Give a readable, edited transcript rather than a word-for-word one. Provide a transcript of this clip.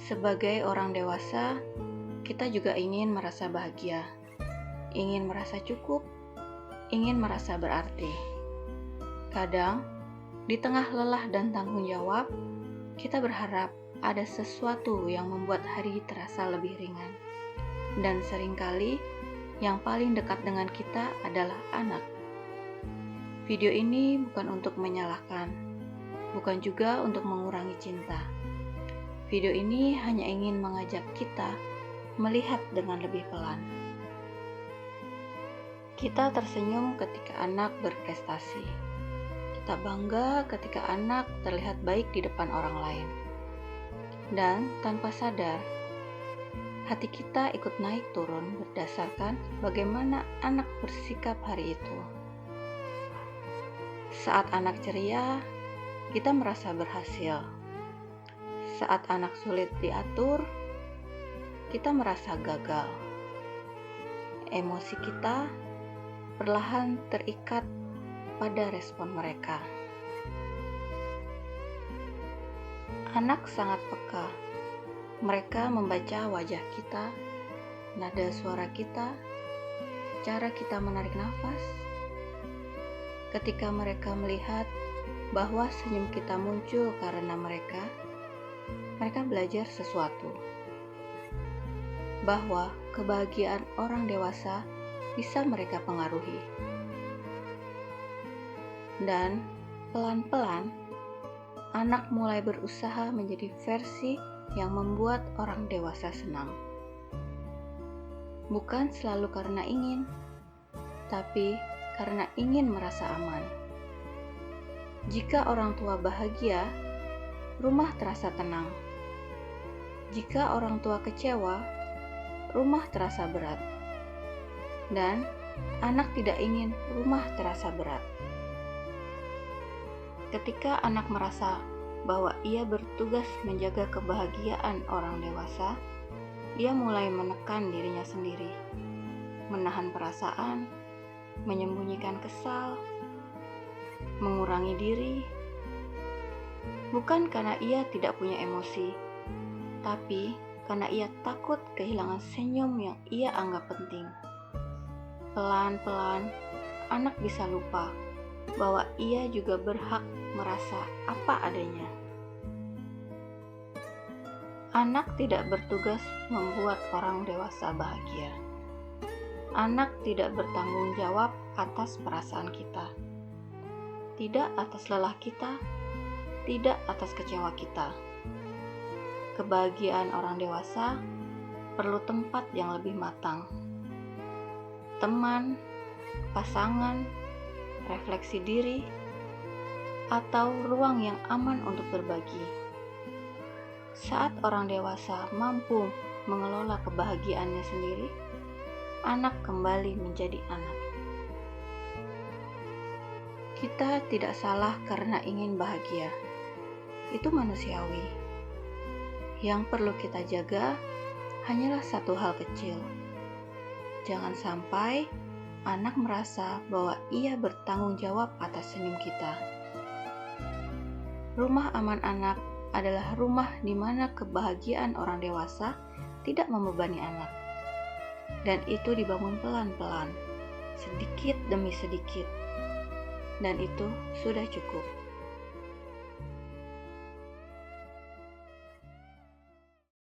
Sebagai orang dewasa, kita juga ingin merasa bahagia, ingin merasa cukup, ingin merasa berarti. Kadang, di tengah lelah dan tanggung jawab, kita berharap ada sesuatu yang membuat hari terasa lebih ringan. Dan seringkali, yang paling dekat dengan kita adalah anak. Video ini bukan untuk menyalahkan, bukan juga untuk mengurangi cinta. Video ini hanya ingin mengajak kita melihat dengan lebih pelan. Kita tersenyum ketika anak berprestasi. Kita bangga ketika anak terlihat baik di depan orang lain. Dan tanpa sadar, hati kita ikut naik turun berdasarkan bagaimana anak bersikap hari itu. Saat anak ceria, kita merasa berhasil. Saat anak sulit diatur, kita merasa gagal. Emosi kita perlahan terikat pada respon mereka. Anak sangat peka. Mereka membaca wajah kita, nada suara kita, cara kita menarik nafas. Ketika mereka melihat bahwa senyum kita muncul karena mereka belajar sesuatu. Bahwa kebahagiaan orang dewasa bisa mereka pengaruhi. Dan pelan-pelan, anak mulai berusaha menjadi versi yang membuat orang dewasa senang. Bukan selalu karena ingin, tapi karena ingin merasa aman. Jika orang tua bahagia, rumah terasa tenang. Jika orang tua kecewa, rumah terasa berat. Dan anak tidak ingin rumah terasa berat. Ketika anak merasa bahwa ia bertugas menjaga kebahagiaan orang dewasa, ia mulai menekan dirinya sendiri, menahan perasaan, menyembunyikan kesal, mengurangi diri, bukan karena ia tidak punya emosi, tapi karena ia takut kehilangan senyum yang ia anggap penting. Pelan-pelan, anak bisa lupa bahwa ia juga berhak merasa apa adanya. Anak tidak bertugas membuat orang dewasa bahagia. Anak tidak bertanggung jawab atas perasaan kita. Tidak atas lelah kita, tidak atas kecewa kita. Kebahagiaan orang dewasa perlu tempat yang lebih matang. Teman, pasangan, refleksi diri, atau ruang yang aman untuk berbagi. Saat orang dewasa mampu mengelola kebahagiaannya sendiri, anak kembali menjadi anak. Kita tidak salah karena ingin bahagia. Itu manusiawi. Yang perlu kita jaga hanyalah satu hal kecil. Jangan sampai anak merasa bahwa ia bertanggung jawab atas senyum kita. Rumah aman anak adalah rumah di mana kebahagiaan orang dewasa tidak membebani anak. Dan itu dibangun pelan-pelan, sedikit demi sedikit. Dan itu sudah cukup.